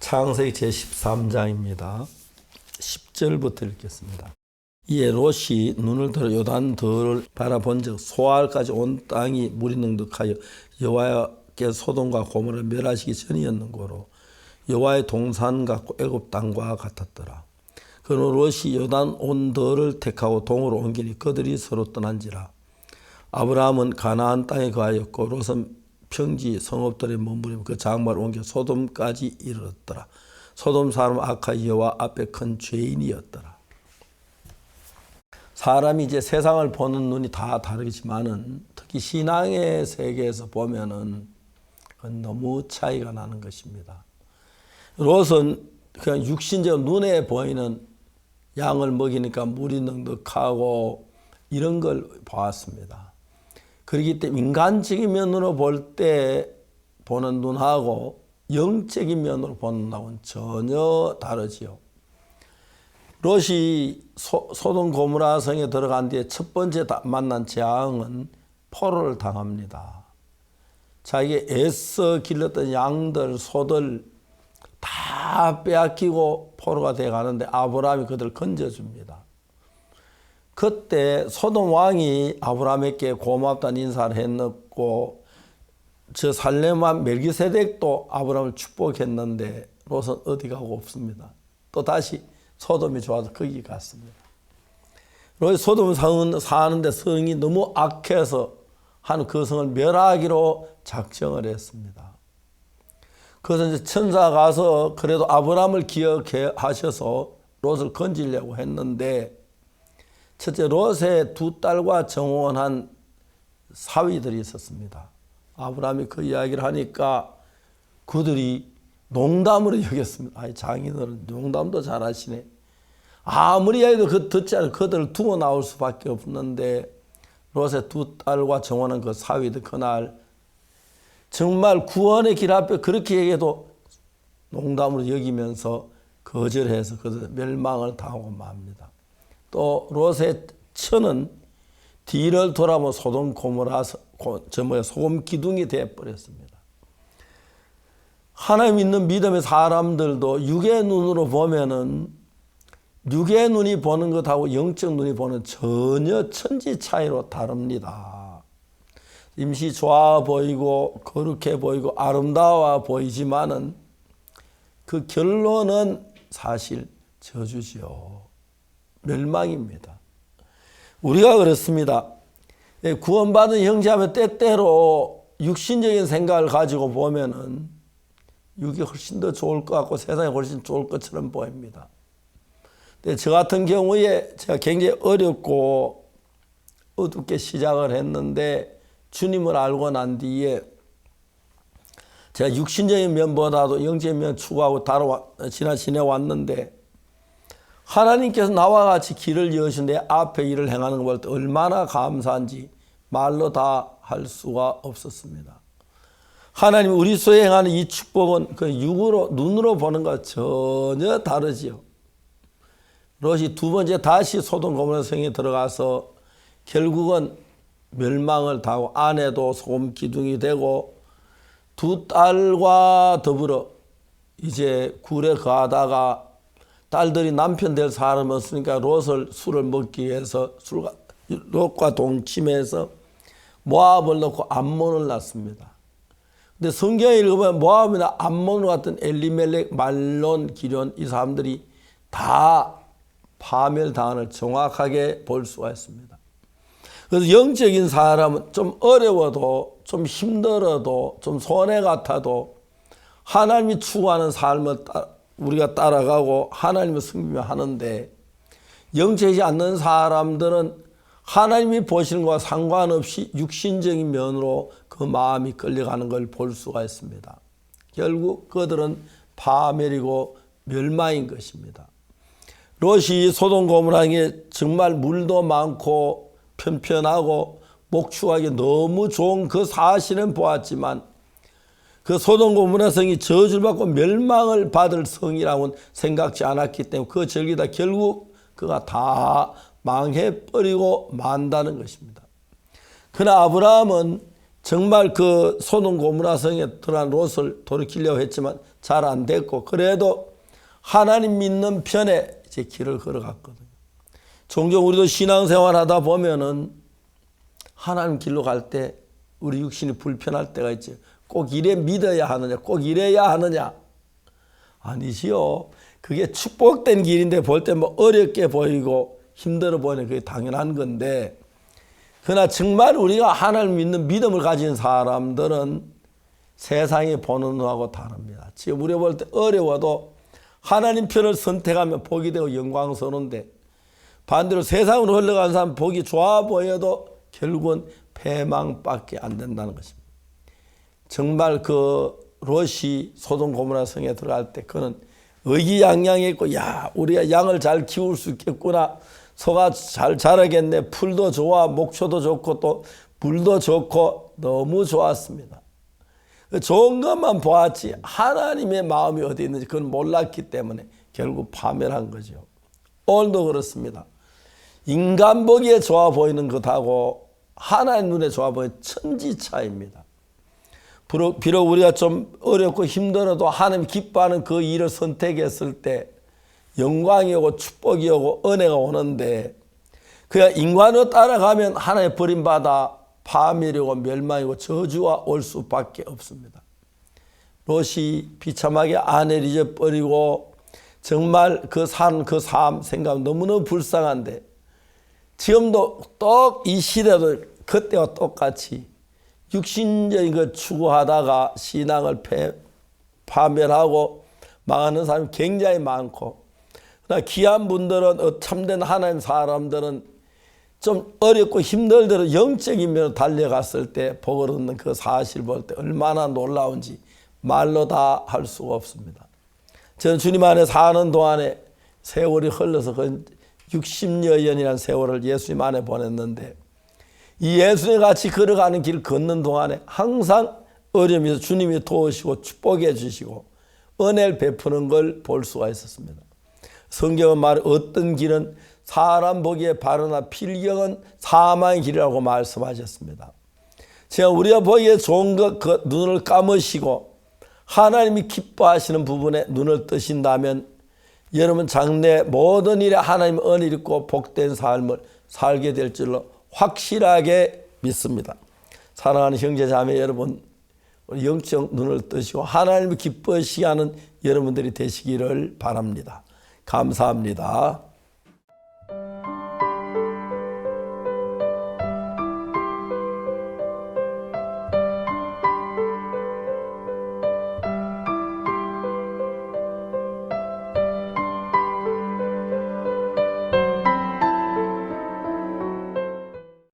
창세기 제13장입니다. 10절부터 읽겠습니다. 이에 롯이 눈을 들어 요단더를 바라본 적 소알까지 온 땅이 물이 넉넉하여 여호와께 소돔과 고모라를 멸하시기 전이었는고로 여호와의 동산 같고 애굽 땅과 같았더라. 그러나 롯이 요단 온 더를 택하고 동으로 옮기니 그들이 서로 떠난지라. 아브라함은 가나안 땅에 거하였고 롯은 평지 성읍들에 머무르며 그 장막을 옮겨 소돔까지 이르렀더라. 소돔 사람 악하 여호와 앞에 큰 죄인이었더라. 사람이 이제 세상을 보는 눈이 다 다르지만은 특히 신앙의 세계에서 보면은 그건 너무 차이가 나는 것입니다. 롯은 그냥 육신적으로 눈에 보이는 양을 먹이니까 물이 넉넉하고 이런 걸 보았습니다. 그렇기 때문에 인간적인 면으로 볼 때 보는 눈하고 영적인 면으로 보는 눈하고는 전혀 다르지요. 롯이 소돔 고모라 성에 들어간 뒤에 첫 번째 만난 재앙은 포로를 당합니다. 자기가 애써 길렀던 양들, 소들 다 빼앗기고 포로가 되어 가는데 아브라함이 그들을 건져줍니다. 그때 소돔 왕이 아브라함에게 고맙다는 인사를 했고 저 살렘왕 멜기세덱도 아브라함을 축복했는데 롯은 어디 가고 없습니다. 또 다시 소돔이 좋아서 거기 갔습니다. 롯이 소돔 사는데 성이 너무 악해서 한 그 성을 멸하기로 작정을 했습니다. 그래서 이제 천사가 가서 그래도 아브라함을 기억하셔서 롯을 건지려고 했는데 첫째 롯의 두 딸과 정혼한 사위들이 있었습니다. 아브라함이 그 이야기를 하니까 그들이 농담으로 여겼습니다. 아이, 장인어른 농담도 잘하시네. 아무리 해도 그 듣지 않으면 그들을 두고 나올 수밖에 없는데 롯의 두 딸과 정혼한 그 사위들 그날 정말 구원의 길 앞에 그렇게 얘기해도 농담으로 여기면서 거절해서 그들 멸망을 당하고 맙니다. 또 롯의 처는 뒤를 돌아보면 소돔 고모라 소금 기둥이 되어버렸습니다. 하나님 믿는 믿음의 사람들도 육의 눈으로 보면은 육의 눈이 보는 것하고 영적 눈이 보는 전혀 천지 차이로 다릅니다. 임시 좋아 보이고 거룩해 보이고 아름다워 보이지만은 그 결론은 사실 저주지요. 멸망입니다. 우리가 그렇습니다. 구원받은 형제하면 때때로 육신적인 생각을 가지고 보면은 육이 훨씬 더 좋을 것 같고 세상이 훨씬 좋을 것처럼 보입니다. 근데 저 같은 경우에 제가 굉장히 어렵고 어둡게 시작을 했는데 주님을 알고 난 뒤에 제가 육신적인 면보다도 영적인 면 추구하고 지내왔는데 하나님께서 나와 같이 길을 여신 내 앞에 일을 행하는 걸 볼 때 얼마나 감사한지 말로 다 할 수가 없었습니다. 하나님 우리 수행하는 이 축복은 그 육으로 눈으로 보는 것 전혀 다르지요. 롯이 두 번째 다시 소돔 고모라 성에 들어가서 결국은 멸망을 당하고 아내도 소금 기둥이 되고 두 딸과 더불어 이제 굴에 거하다가 딸들이 남편 될 사람이 없으니까 롯을 술을 먹기 위해서 롯과 동침해서 모압을 넣고 암몬을 낳습니다. 근데 성경에 읽어보면 모압이나 암몬 같은 엘리멜렉, 말론, 기련 이 사람들이 다 파멸당을 정확하게 볼 수가 있습니다. 그래서 영적인 사람은 좀 어려워도 좀 힘들어도 좀 손해 같아도 하나님이 추구하는 삶을 우리가 따라가고 하나님을 섬기며 하는데 영적이지 않는 사람들은 하나님이 보시는 것과 상관없이 육신적인 면으로 그 마음이 끌려가는 걸 볼 수가 있습니다. 결국 그들은 파멸이고 멸망인 것입니다. 롯이 소돔 고모라에 정말 물도 많고 편편하고 목축하기 너무 좋은 그 사실은 보았지만 그 소돔 고모라 성이 저주를 받고 멸망을 받을 성이라고는 생각지 않았기 때문에 그 절기다 결국 그가 다 망해버리고 만다는 것입니다. 그러나 아브라함은 정말 그 소돔 고모라 성에 들어간 롯을 돌이키려고 했지만 잘 안 됐고, 그래도 하나님 믿는 편에 이제 길을 걸어갔거든요. 종종 우리도 신앙생활 하다 보면은 하나님 길로 갈 때 우리 육신이 불편할 때가 있죠. 꼭 이래 믿어야 하느냐, 꼭 이래야 하느냐. 아니지요. 그게 축복된 길인데 볼 때 뭐 어렵게 보이고 힘들어 보이는 그게 당연한 건데, 그러나 정말 우리가 하나님 믿는 믿음을 가진 사람들은 세상이 보는 거하고 다릅니다. 지금 우리가 볼 때 어려워도 하나님 편을 선택하면 복이 되고 영광스러운데, 반대로 세상으로 흘러가는 사람 복이 좋아 보여도 결국은 패망밖에 안 된다는 것입니다. 정말 그 롯이 소돔 고모라 성에 들어갈 때 그는 의기양양했고, 야, 우리가 양을 잘 키울 수 있겠구나, 소가 잘 자라겠네, 풀도 좋아, 목초도 좋고 또 물도 좋고 너무 좋았습니다. 좋은 것만 보았지 하나님의 마음이 어디 있는지 그건 몰랐기 때문에 결국 파멸한 거죠. 오늘도 그렇습니다. 인간 보기에 좋아 보이는 것하고 하나님 눈에 좋아 보이는 천지 차이입니다. 비록 우리가 좀 어렵고 힘들어도 하나님 기뻐하는 그 일을 선택했을 때 영광이 오고 축복이 오고 은혜가 오는데, 그냥 인간으로 따라가면 하나님의 버림받아 파멸이고 멸망이고 저주가 올 수밖에 없습니다. 롯이 비참하게 아내를 잊어버리고 정말 그 삶 생각하면 너무너무 불쌍한데, 지금도 또 이 시대도 그때와 똑같이 육신적인 걸 추구하다가 신앙을 파멸하고 망하는 사람이 굉장히 많고, 그러나 귀한 분들은, 참된 하나님 사람들은 좀 어렵고 힘들더라도 영적인 면으로 달려갔을 때 복을 얻는 그 사실 볼 때 얼마나 놀라운지 말로 다 할 수가 없습니다. 저는 주님 안에 사는 동안에 세월이 흘러서 그 60여 년이라는 세월을 예수님 안에 보냈는데, 이 예수님 같이 걸어가는 길 걷는 동안에 항상 어려움이 있어 주님이 도우시고 축복해 주시고 은혜를 베푸는 걸 볼 수가 있었습니다. 성경은 말해 어떤 길은 사람 보기에 바르나 필경은 사망의 길이라고 말씀하셨습니다. 제가 우리가 보기에 좋은 것 그 눈을 감으시고 하나님이 기뻐하시는 부분에 눈을 뜨신다면 여러분 장래 모든 일에 하나님의 은혜를 입고 복된 삶을 살게 될 줄로 확실하게 믿습니다. 사랑하는 형제 자매 여러분, 영적 눈을 뜨시고 하나님을 기뻐하시게 하는 여러분들이 되시기를 바랍니다. 감사합니다.